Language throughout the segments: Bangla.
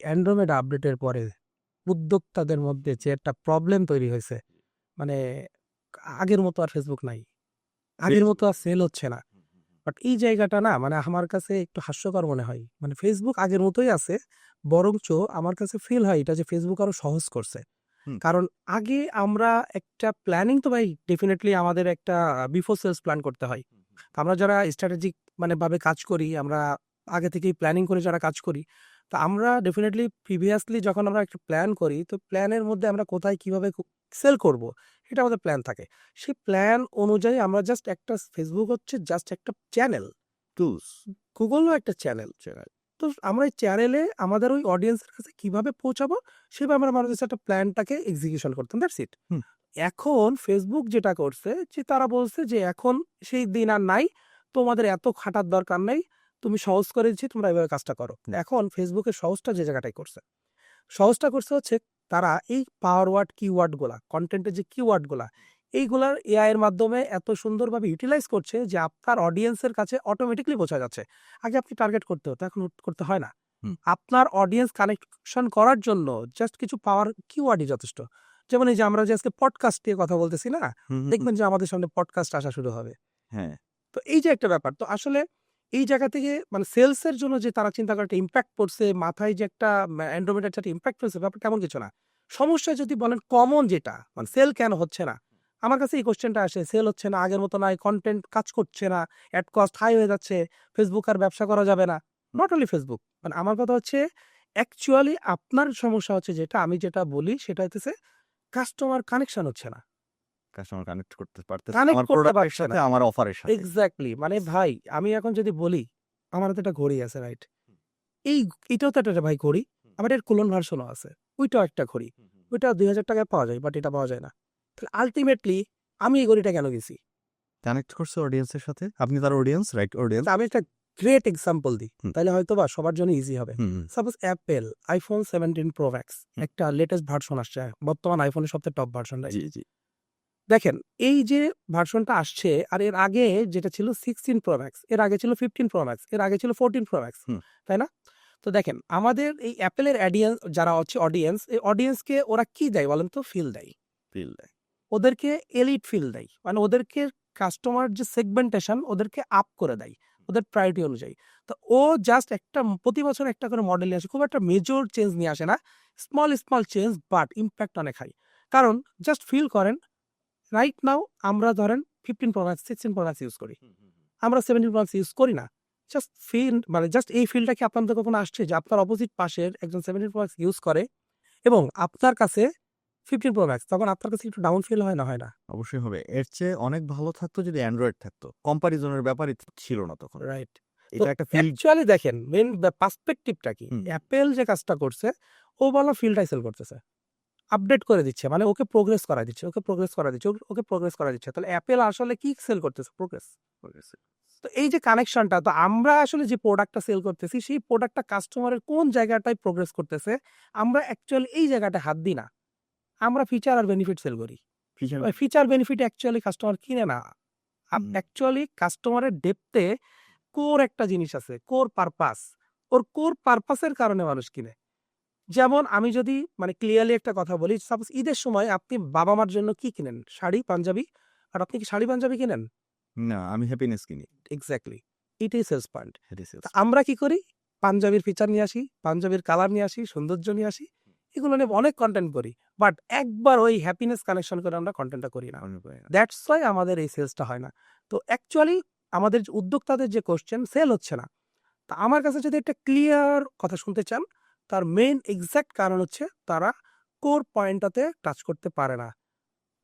অ্যান্ড্রয়েড আপডেটের পরে উদ্যোক্তাদের মধ্যে যে একটা প্রবলেম তৈরি হয়েছে, মানে আগের মতো আর ফেসবুক নাই, আগের মতো আর সেল হচ্ছে না। বাট এই জায়গাটা না মানে আমার কাছে একটু হাস্যকর মনে হয়। মানে ফেসবুক আগের মতোই আছে, বরঞ্চ আমার কাছে ফিল হয় এটা যে ফেসবুক আরো সহজ করছে। হুম। কারণ আগে আমরা একটা প্ল্যানিং তো ভাই ডেফিনেটলি আমাদের একটা বিফোর সেলস প্ল্যান করতে হয়। তো আমরা যারা স্ট্র্যাটেজিক মানে ভাবে কাজ করি, আমরা আগে থেকেই প্ল্যানিং করে যারা কাজ করি, তো আমরা ডেফিনেটলি প্রিভিয়াসলি যখন আমরা একটা প্ল্যান করি, তো প্ল্যানের মধ্যে আমরা কোথায় কিভাবে সেল করব এটা আমাদের প্ল্যান থাকে। সেই প্ল্যান অনুযায়ী আমরা জাস্ট একটা ফেসবুক হচ্ছে জাস্ট একটা চ্যানেল, টুলস। গুগলও একটা চ্যানেল। তো আমরা এই চ্যানেলে আমাদের ওই অডিয়েন্সের কাছে কিভাবে পৌঁছাবো সেভাবে আমরা মানুষের একটা প্ল্যানটাকে এক্সিকিউশন করতাম, দ্যাটস ইট। হুম। এখন ফেসবুক যেটা করছে যে তারা বলছে যে এখন সেই দিন আর নাই, তোমাদের এত খাটার দরকার নেই, তুমি সহজ করে দিচ্ছি, তোমরা এভাবে কাজটা করো। এখন ফেসবুকের সহজটা যে জায়গাটাই করছে, সহজটা করছে হচ্ছে তারা এই পাওয়ার ওয়ার্ড কিওয়ার্ড গুলা, কন্টেন্টের যে কিওয়ার্ড গুলা, এইগুলার এআই এর মাধ্যমে এত সুন্দরভাবে ইউটিলাইজ করছে যে আপনার অডিয়েন্সের কাছে অটোমেটিকলি বোঝা যাচ্ছে। আগে আপনি টার্গেট করতে হতো, এখন করতে হয় না। হুম। আপনার অডিয়েন্স কানেকশন করার জন্য জাস্ট কিছু পাওয়ার কিওয়ার্ডই যথেষ্ট। যেমন এই যে আমরা যে আজকে পডকাস্ট নিয়ে কথা বলতেছি না, দেখবেন যে আমাদের সামনে পডকাস্ট আসা শুরু হবে। হ্যাঁ। তো এই যে একটা ব্যাপার, তো আসলে এই জায়গা থেকে মানে সেলস এর জন্য যে তারা চিন্তা করে একটা ইমপ্যাক্ট পড়ছে, মাথায় যে একটা অ্যান্ড্রোমেডার একটা ইমপ্যাক্ট ফেলছে, ব্যাপারটা এমন কিছু না। সমস্যা যদি বলেন কমন যেটা মানে সেল কেন হচ্ছে না, আমার কাছে এই কোশ্চেনটা আসে। সেল হচ্ছে না, আগের মতো নাই, কন্টেন্ট কাজ করছে না, অ্যাড কস্ট হাই হয়ে যাচ্ছে, ফেসবুক আর ব্যবসা করা যাবে না। নট অনলি ফেসবুক, মানে আমার কথা হচ্ছে অ্যাকচুয়ালি আপনার সমস্যা হচ্ছে যেটা আমি যেটা বলি সেটা হচ্ছে কাস্টমার কানেকশন হচ্ছে না, কাস্টমার কানেক্ট করতে পারতেছে কানেক্ট আমার করতে প্রোডাক্টের পারছে সাথে, না। আমার অফারের সাথে। এক্স্যাক্টলি, মানে ভাই আমি এখন যদি বলি আমার হাতে একটা ঘড়ি আছে, রাইট? এই এটাও তো একটা ভাই ঘড়ি, আমার এর ক্লোন ভার্সনও আছে, ওইটাও একটা ঘড়ি, ওইটা 2000 টাকায় পাওয়া যায়, বাট এটা পাওয়া যায় না। তাহলে আলটিমেটলি আমি এই ঘড়িটা কেন গেছি? কানেক্ট করছে অডিয়েন্সের সাথে, আপনি তার অডিয়েন্স, রাইট? অডিয়েন্স। তা আমি একটা গ্রেট এক্সাম্পল দিই, হুম। তাহলে হয়তো বা সবার জন্য ইজি হবে। হুম। Suppose Apple iPhone 17 pro max একটা লেটেস্ট ভার্সন আসছে, বর্তমান আইফোনের সবচেয়ে টপ ভার্সন, রাইট? জি, জি। দেখেন এই যে ভার্সনটা আসছে, আর এর আগে যেটা ছিল 16 প্রো ম্যাক্স, এর আগে ছিল 15 প্রো ম্যাক্স, এর আগে ছিল 14 প্রো ম্যাক্স, হুম। তাই না? তো দেখেন আমাদের এই অ্যাপেলের অডিয়েন্স যারা হচ্ছে অডিয়েন্স, এই অডিয়েন্সকে ওরা কি দেয় বলেন তো? ফিল দেয়, ফিল দেয়। ওদেরকে এলিট ফিল দেয়, মানে ওদেরকে কাস্টমার যে সেগমেন্টেশন ওদেরকে আপ করে দেয় ওদের প্রায়োরিটি অনুযায়ী। তো ও জাস্ট একটা প্রতি বছর একটা করে মডেল নিয়ে আসে, খুব একটা মেজর চেঞ্জ নিয়ে আসে না, small small change, but impact অনেক হাই। কারণ জাস্ট ফিল করেন রাইট নাও আমরা ধরেন 15 pro max 16 pro max use করি, আমরা 17 প্রো ম্যাক্স ইউজ করি না। জাস্ট ফিল মানে জাস্ট এই ফিলটা কি আপনাদের কখনো আসছে যে আপনার অপোজিট পাশের একজন 17 প্রো ম্যাক্স ইউজ করে এবং আপনার কাছে 15 প্রো ম্যাক্স, তখন আপনার কাছে একটু ডাউন ফিল হয় না, হয় না? অবশ্যই হবে। এর চেয়ে অনেক ভালো থাকতো যদি অ্যান্ড্রয়েড থাকতো। কম্পারিজনের ব্যাপারই ছিল না তখন। রাইট। তো এটা একটা ফিল। অ্যাকচুয়ালি দেখেন মেইন পার্সপেক্টিভটা কি, হুম। অ্যাপেল যে কাজটা করছে ও বলা ফিলটাই সেল করতেছে, আপডেট করে দিচ্ছে, মানে ওকে প্রোগ্রেস করা দিচ্ছে, ওকে প্রোগ্রেস করা দিচ্ছে, ওকে প্রোগ্রেস করা দিচ্ছে। তাহলে অ্যাপেল আসলে কি সেল করতেছে? প্রোগ্রেস। তো এই যে কানেকশনটা, তো আমরা আসলে যে প্রোডাক্টটা সেল করতেছি সেই প্রোডাক্টটা কাস্টমারের কোন জায়গাটায় প্রোগ্রেস করতেছে, আমরা অ্যাকচুয়ালি এই জায়গাটা হাত দিই না, আমরা ফিচার আর বেনিফিট সেল করি। Feature. Feature benefit actually customer কিনে না, হুম। অ্যাকচুয়ালি কাস্টমারের ডেপথে কোর একটা জিনিস আছে, কোর পারপাস, ওর কোর পারপাসের কারণে মানুষ কিনে। যেমন আমি যদি মানে ক্লিয়ারলি একটা কথা বলি, সাপোজ ঈদের সময় আপনি বাবা মার জন্য কি কিনেন? শাড়ি পাঞ্জাবি। আর আপনি কি শাড়ি পাঞ্জাবি কিনেন? না, আমি হ্যাপিনেস কিনি। এক্স্যাক্টলি, এটাই সেলস পয়েন্ট। এটা তা সেলস। আমরা কি করি? পাঞ্জাবির ফিচার নিয়ে আসি, পাঞ্জাবির কালার নিয়ে আসি, সৌন্দর্য নিয়ে আসি, এগুলো নিয়ে অনেক কন্টেন্ট করি, বাট একবার ওই হ্যাপিনেস কানেকশন করে আমরা কন্টেন্টটা করি না। দ্যাটস ওয়াই আমাদের এই সেলসটা হয় না। তো অ্যাকচুয়ালি আমাদের যে উদ্যোক্তাদের যে কোশ্চেন, সেল হচ্ছে না। তা আমার কাছে যদি একটা ক্লিয়ার কথা শুনতে চান, তার মেইন এক্সাক্ট কারণ হচ্ছে তারা কোর পয়েন্টটাতে টাচ করতে পারে না।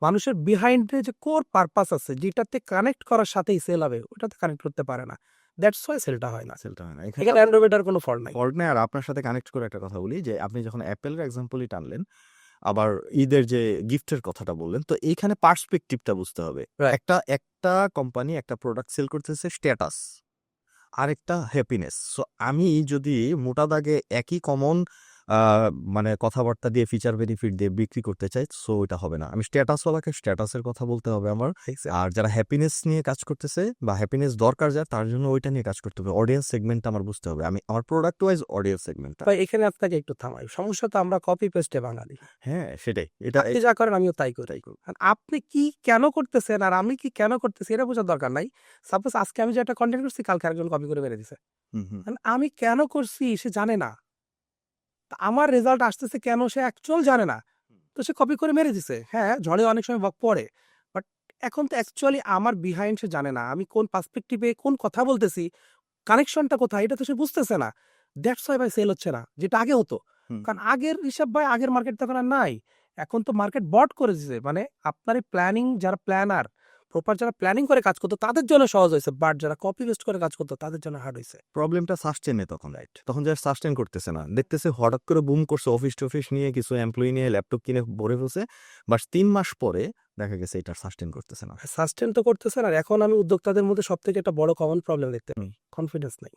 মানুষের বিহাইন্ডে যে কোর পারপাস আছে যেটাতে কানেক্ট করার সাথেই সেল হবে, ওটাতে কানেক্ট করতে পারে না। দ্যাটস ওয়াই সেলটা হয় না। সেলটা হয় না। এখানে অ্যান্ড্রয়েডের কোনো ফল্ট নাই। ফল্ট নেই। আর আপনার সাথে কানেক্ট করে একটা কথা বলি যে আপনি যখন অ্যাপেলের এক্সাম্পলই টানলেন, আবার ঈদের যে গিফটের কথাটা বললেন, তো এইখানে পার্সপেক্টিভটা বুঝতে হবে। রাইট। একটা কোম্পানি একটা প্রোডাক্ট সেল করতেছে স্ট্যাটাস, আরেকটা হ্যাপিনেস। সো আমি যদি মোটা দাগে একই কমন মানে কথাবার্তা দিয়ে ফিচার বেনিফিট দিয়ে বিক্রি করতে চাই, সো এটা হবে না। আমি স্ট্যাটাসওয়ালাকে স্ট্যাটাসের কথা বলতে হবে আমার। আর যারা হ্যাপিনেস নিয়ে কাজ করতেছে বা হ্যাপিনেস দরকার যার, তার জন্য ওইটা নিয়ে কাজ করতে হবে। অডিয়েন্স সেগমেন্টটা আমার বুঝতে হবে। আমি আমার প্রোডাক্ট ওয়াইজ অডিয়েন্স সেগমেন্টটা। ভাই এখানে আপনাকে একটু থামাই, সমস্যা তো আমরা কপি পেস্টে বাঙালি, হ্যাঁ, সেটাই। এটা আপনি যা করেন আমিও তাই করি। এটাই করব। আর আপনি কি কেন করতেছেন আর আমি কি কেন করতেছি এটা বোঝার দরকার নাই। সাপোজ আজকে আমি যে একটা কন্টেন্ট করছি, কালকে আরেকজন কপি করে মেরে দিছে, হুম, হুম। মানে আমি কেন করছি সে জানে না, তা আমার রেজাল্ট আসতেছে কেন সে অ্যাকচুয়াল জানে না, তো সে কপি করে মেরে দিছে। হ্যাঁ, ঝড়ে অনেক সময় বক পড়ে, বাট এখন তো অ্যাকচুয়ালি আমার বিহাইন্ড সে জানে না, আমি কোন পার্সপেক্টিভে কোন কথা বলতেছি, কানেকশনটা কোথায় এটা তো সে বুঝতেছে না। দ্যাটস ওয়াই ভাই সেল হচ্ছে না, যেটা আগে হতো। হুম, কারণ আগের হিসাব ভাই, আগের মার্কেট তখন আর নাই। এখন তো মার্কেট বট করে দিছে, মানে আপনার এই প্ল্যানিং, যারা প্ল্যানার প্রপার, যারা প্ল্যানিং করে কাজ করতো তাদের জন্য সহজ হয়েছে, বাট যারা কপি পেস্ট করে কাজ করতো তাদের জন্য হার্ড হয়েছে। প্রবলেমটা সাস্টেনে তখন, রাইট? তখন যারা সাস্টেন করতেছে না, দেখতেছে হঠাৎ করে বুম করছে, অফিস টফিস নিয়ে কিছু এমপ্লয়ি নিয়ে ল্যাপটপ কিনে ভরে ফেলছে, বাট 3 মাস পরে দেখা গেছে এটা সাস্টেন করতেছে না। সাস্টেন তো করতেছে না। আর এখন আমি উদ্যোক্তাদের মধ্যে সব থেকে একটা বড় কমন প্রবলেম দেখতে পাই, কনফিডেন্স নাই।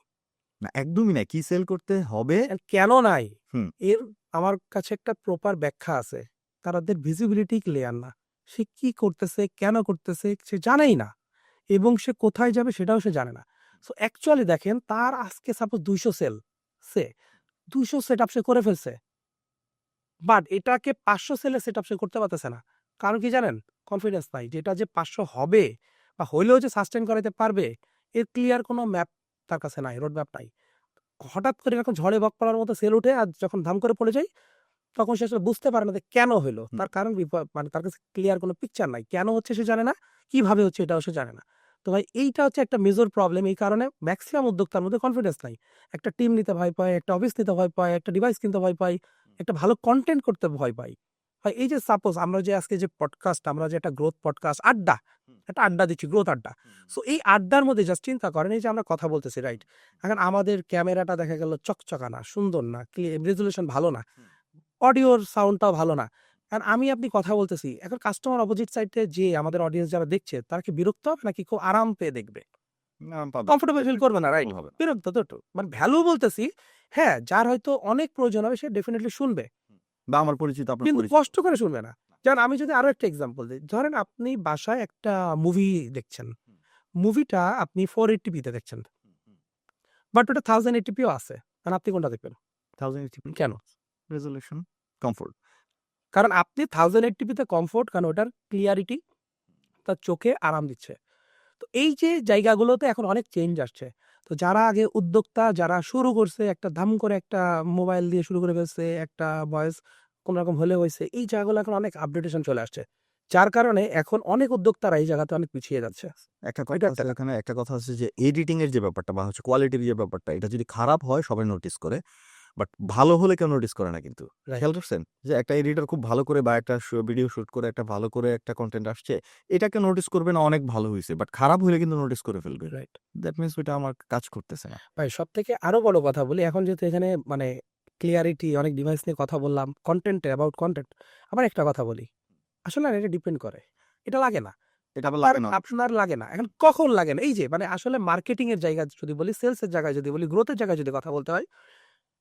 না, একদমই না। কি সেল করতে হবে? And কেন নাই, হুম। এর আমার কাছে একটা প্রপার ব্যাখ্যা আছে। তাদের ভিজিবিলিটি ক্লিয়ার না, সে কি করতেছে, কেন করতেছে সে জানেই না, এবং সে কোথায় যাবে সেটাও সে জানে না। সো অ্যাকচুয়ালি দেখেন, তার আজকে সাপোজ 200 সেল, সে 200 সেট আপ সে করে ফেলছে, বাট এটাকে 500 সেলে সেট আপ সে করতে পারতেছে না। কারণ কি জানেন? কনফিডেন্স নাই, যেটা যে 500 হবে বা হইলেও যে সাস্টেন করাতে পারবে, এর ক্লিয়ার কোনো ম্যাপ তার কাছে নাই, রোড ম্যাপ নাই। হঠাৎ করে এরকম ঝড়ে বক পড়ার মতো সেল উঠে আর যখন ধাম করে পড়ে যায়, তখন সে আসলে বুঝতে পারে না যে কেন হইলো। হুম। তার কারণ মানে তার কাছে ক্লিয়ার কোনো পিকচার নাই। কেন হচ্ছে সে জানে না, কিভাবে হচ্ছে এটাও সে জানে না। তো ভাই এইটা হচ্ছে একটা মেজর প্রবলেম। এই কারণে ম্যাক্সিমাম উদ্যোক্তার মধ্যে কনফিডেন্স নাই। একটা টিম নিতে ভয় পায়, একটা অফিস নিতে ভয় পায়, একটা ডিভাইস কিনতে ভয় পায়, একটা ভালো কনটেন্ট করতে ভয় পায়। ভাই এই যে সাপোজ আমরা যে আজকে যে পডকাস্ট, আমরা যে একটা গ্রোথ পডকাস্ট আড্ডা, একটা আড্ডা দিচ্ছি, গ্রোথ আড্ডা। সো এই আড্ডার মধ্যে জাস্ট চিন্তা করেন, এই যে আমরা কথা বলতেছি, রাইট? এখন আমাদের ক্যামেরাটা দেখা গেল চকচকা না, সুন্দর না, রেজুলেশন ভালো না, অডিওর সাউন্ডটাও ভালো না। কারণ আমি আপনি কথা বলতেছি, এখন কাস্টমার অপোজিট সাইডে যে আমাদের অডিয়েন্স যারা দেখছে, তারা কি বিরক্ত হবে নাকি খুব আরাম পেয়ে দেখবে? না, পাবে। কমফোর্টেবল ফিল করবে না, রাইট? হবে না। বিরক্ত তো একটু, মানে ভ্যালু বলতেছি। হ্যাঁ, যার হয়তো অনেক প্রয়োজন হবে সে ডেফিনেটলি শুনবে, বা আমার পরিচিত, আপনার কিন্তু পরিচিত। কষ্ট করে শুনবে না। যেমন আমি যদি আরো একটা এক্সাম্পল দিই, ধরেন আপনি বাসায় একটা মুভি দেখছেন, মুভিটা আপনি 480p তে দেখছেন, বাট ওটা 1080p ও আছে, কারণ আপনি কোনটা দেখবেন? 1080p কেন? Resolution, comfort. কারণ আপনি 1080p তে কমফোর্ট, কারণ ওটার ক্লিয়ারিটি তার চোখে আরাম দিচ্ছে। তো এই যে জায়গাগুলোতে এখন অনেক চেঞ্জ আসছে। তো যারা আগে উদ্যোক্তা, যারা শুরু করছে, একটা ধাম করে একটা মোবাইল দিয়ে শুরু করে ফেলছে, একটা ভয়েস কোন রকম হলে হয়েছে, এই জায়গাগুলো এখন অনেক আপডেটেশন চলে আসছে, যার কারণে এখন অনেক উদ্যোক্তারা এই জায়গাতে অনেক পিছিয়ে যাচ্ছে। একটা এটা কথা একটা আছে এখানে, একটা কথা আছে যে এডিটিং এর যে ব্যাপারটা বা হচ্ছে কোয়ালিটির যে ব্যাপারটা, এটা যদি খারাপ হয় সবাই নোটিস করে, বাট ভালো হলে কেউ নোটিস করে না কিন্তু। রাইট, খেয়াল করছেন? যে একটা এডিটর খুব ভালো করে বা একটা ভিডিও শুট করে একটা ভালো করে একটা কনটেন্ট আসছে, এটাকে নোটিস করবে না অনেক ভালো হইছে। বাট খারাপ হইলে কিন্তু নোটিস করে ফেলবে। রাইট। দ্যাট মিনস ওইটা আমার কাজ করতেছে না। ভাই সব থেকে আরো বড় কথা বলি, এখন যেহেতু এখানে মানে ক্লিয়ারিটি, অনেক ডিভাইস নিয়ে কথা বললাম, কন্টেন্টে অ্যাবাউট কন্টেন্ট, আবার একটা কথা বলি, আসলে না এটা ডিপেন্ড করে, এটা লাগে না, এটা আবার আর লাগে না অনেক সময়। আপনার লাগে না। এখন কখন লাগে না? এই যে মানে আসলে মার্কেটিং এর জায়গা যদি বলি, সেলস এর জায়গায় যদি বলি, গ্রোথ এর জায়গায় যদি কথা বলতে হয়,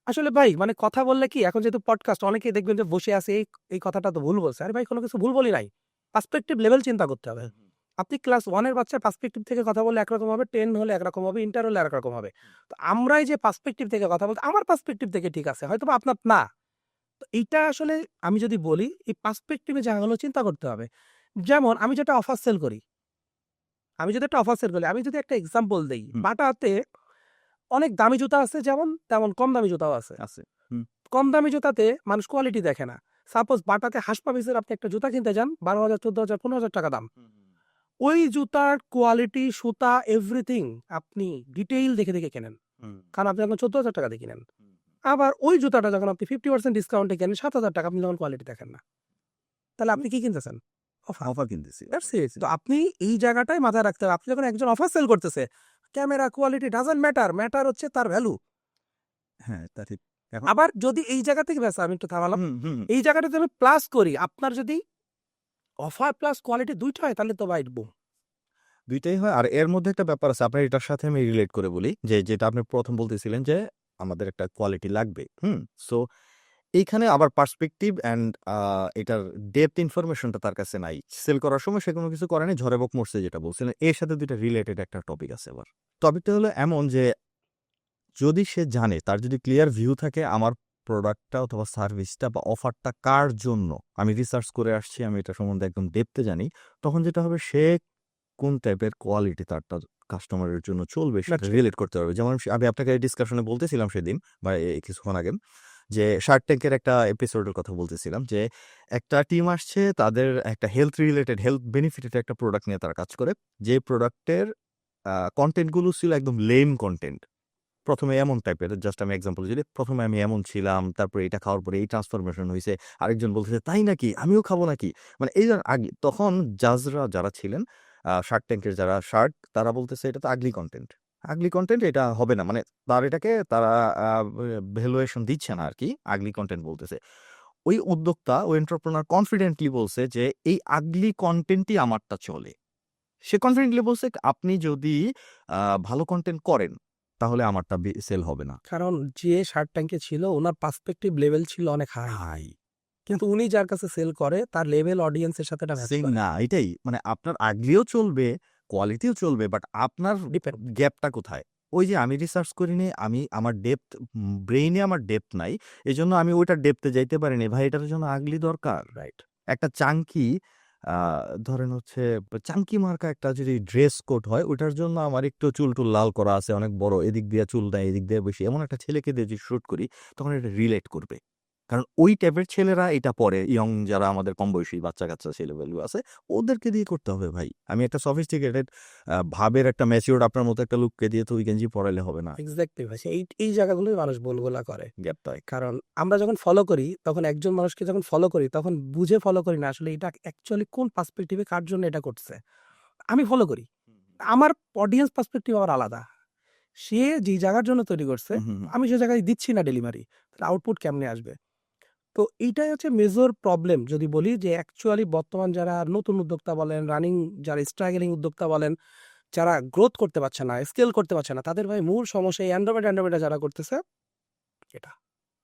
আসলে ভাই মানে কথা বললে কি, এখন যেহেতু পডকাস্ট, অনেকেই দেখবেন যে বসে আছে, এই কথাটা তো ভুল বলছে। আরে ভাই কোনো কিছু ভুল বলি নাই। পার্সপেক্টিভ লেভেল চিন্তা করতে হবে। আপনি ক্লাস 1 এর বাচ্চার পার্সপেক্টিভ থেকে কথা বললে একরকম হবে, 10 হলে একরকম হবে, ইন্টার হলে আরেক রকম হবে। তো আমরা এই যে পার্সপেক্টিভ থেকে কথা বলতে, আমার পার্সপেক্টিভ থেকে ঠিক আছে, হয়তোবা আপনার না। তো এইটা আসলে আমি যদি বলি, এই পার্সপেক্টিভ এর জায়গাগুলো চিন্তা করতে হবে। যেমন আমি যেটা অফার সেল করি, আমি যদি একটা এক্সাম্পল দেই, হুম, বাটাতে অনেক দামি জুতা আছে যেমন, তেমন কম দামি জুতাও আছে। আছে। হুম, কম দামি জুতাতে মানুষ কোয়ালিটি দেখে না। সাপোজ বাটাতে হাসপা পিসের আপনি একটা জুতা কিনতে যান, 12,000, 14,000, 15,000 টাকা দাম। ওই জুতার কোয়ালিটি, সুতা, এভরিথিং আপনি ডিটেইল দেখে দেখে কেনেন, হুম, কারণ আপনি এখন 14,000 টাকা দিয়ে কিনেন। আবার ওই জুতাটা যখন আপনি 50% ডিসকাউন্টে কেনেন, 7,000 টাকা, আপনি যখন কোয়ালিটি দেখেন না, তাহলে আপনি কি কিনতেছেন? অফার। অফার কিনতেছি। That's it. তো আপনি এই জায়গাটাই মাথায় রাখতে হবে। আপনি যখন একজন অফার সেল করতেছে, camera quality doesn't matter, matter হচ্ছে তার ভ্যালু। হ্যাঁ, তা ঠিক। এখন আবার যদি এই জায়গা থেকে ব্যাস আমি একটু থামালাম, হুম, হুম, এই জায়গাটাতে আমি প্লাস করি, আপনার যদি অফার প্লাস কোয়ালিটি দুইটা হয়, তাহলে তো ভাই বুম। ২ টাই হয়। আর এর মধ্যে একটা ব্যাপার আছে, আপনার এটার সাথে আমি রিলেট করে বলি যে, যেটা আপনি ১ম বলতেছিলেন যে, আমাদের একটা কোয়ালিটি লাগবে। হুম? সো এইখানে আবার পার্সপেক্টিভ অ্যান্ড এটার ডেপথ ইনফরমেশনটা তার কাছে নাই। সেল করার সময় সে কোনো কিছু করে নাই, ঝড়ে বক মরছে যেটা বলছিলেন। এর সাথে ২ টা রিলেটেড একটা টপিক আছে আবার। টপিকটা হলো এমন যে যদি সে জানে, তার যদি ক্লিয়ার ভিউ থাকে আমার প্রোডাক্টটা অথবা সার্ভিসটা বা অফারটা কার জন্য, আমি রিসার্চ করে আসছি, আমি এটা সম্বন্ধে একদম ডেপথে জানি, তখন যেটা হবে সে কোন টাইপের কোয়ালিটি তারটা কাস্টমারের জন্য চলবে সেটা That's রিলেট করতে পারবে। যেমন আমি আপনাকে ডিসকাশনে বলতেছিলাম সেদিন বা কিছুক্ষণ আগে যে শার্ক ট্যাঙ্কের একটা এপিসোডের কথা বলতেছিলাম যে একটা টিম আসছে, তাদের একটা হেলথ রিলেটেড, হেলথ বেনিফিটেড একটা প্রোডাক্ট নিয়ে তারা কাজ করে। যে প্রোডাক্টের কন্টেন্টগুলো ছিল একদম লেম কন্টেন্ট। প্রথমে এমন টাইপের, জাস্ট আমি এক্সাম্পল দিই, প্রথমে আমি এমন ছিলাম, তারপরে এটা খাওয়ার পরে এই ট্রান্সফরমেশন হয়েছে, আরেকজন বলতেছে তাই নাকি, আমিও খাবো নাকি, মানে এই আগে তখন জাজরা যারা ছিলেন শার্ক ট্যাঙ্কের যারা শার্ক, তারা বলতেছে এটা তো আগলি কন্টেন্ট, আগলি কন্টেন্ট, এটা হবে না, মানে এটাকে তারা ভ্যালুয়েশন দিচ্ছে না আর কি, আগলি কন্টেন্ট বলতেছে। ওই উদ্যোক্তা, ওই এন্টারপ্রেনার কনফিডেন্টলি বলছে যে এই আগলি কন্টেন্টই আমারটা চলে। সে কনফিডেন্টলি বলছে আপনি যদি ভালো কন্টেন্ট করেন তাহলে আমারটা সেল হবে না। কারণ যে শার্ক ট্যাঙ্কে ছিল ওনার পার্সপেক্টিভ লেভেল ছিল অনেক হাই, হাই কিন্তু উনি যার কাছে সেল করে তার লেভেল অডিয়েন্সের সাথে এটা ম্যাচ সেম করে। না, এটাই মানে আপনার আগলিও চলবে, কোয়ালিটিও চলবে, বাট আপনার ডিপেন্ড। গ্যাপটা কোথায়? ওই যে আমি রিসার্চ করিনি, আমি আমার ডেপথ, ব্রেইনে আমার ডেপথ নাই, এজন্য আমি ওইটার ডেপথে যাইতে পারিনি। ভাই এটার জন্য আগলি দরকার। রাইট। একটা চাঙ্কি ধরেন হচ্ছে চাঙ্কি মার্কা একটা যদি ড্রেস কোড হয়, ওটার জন্য আমার একটু চুল টুল লাল করা আছে অনেক বড়, এদিক দিয়ে চুল দেয় এদিক দিয়ে বেশি, এমন একটা ছেলেকে দিয়ে যদি শুট করি তখন এটা রিলেট করবে, কারণ ওই টাইপের ছেলেরা এটা পরে, ইয়ং যারা আমাদের কম বয়সী বাচ্চা কাচ্চা ছেলেবেলু আছে ওদেরকে দিয়ে করতে হবে। ভাই আমি একটা সফিস্টিকেটেড ভাবের একটা ম্যাচিওর আপনার মতো একটা লুককে দিয়ে তো ওই গেঞ্জি পরাইলে হবে না। এক্স্যাক্টলি ভাই, এই এই জায়গাগুলোই মানুষ ভুলগুলা করে। গ্যাপটা কারণ আমরা যখন ফলো করি তখন একজন মানুষকে যখন ফলো করি তখন বুঝে ফলো করি না আসলে এটা অ্যাকচুয়ালি কোন পার্সপেক্টিভে কার জন্য এটা করছে। আমি ফলো করি, আমার অডিয়েন্স পার্সপেক্টিভ আবার আলাদা। সে যে জায়গার জন্য তৈরি করছে আমি সে জায়গায় দিচ্ছি না ডেলিভারি, তাহলে আউটপুট কেমনে আসবে? তো এইটাই হচ্ছে মেজর প্রবলেম যদি বলি যে অ্যাকচুয়ালি বর্তমান যারা নতুন উদ্যোক্তা বলেন, রানিং যারা স্ট্রাগলিং উদ্যোক্তা বলেন, যারা গ্রোথ করতে পারছে না, স্কেল করতে পারছে না, তাদের ভাই মূল সমস্যা এই অ্যান্ড্রয়েড যারা করতেছে এটা।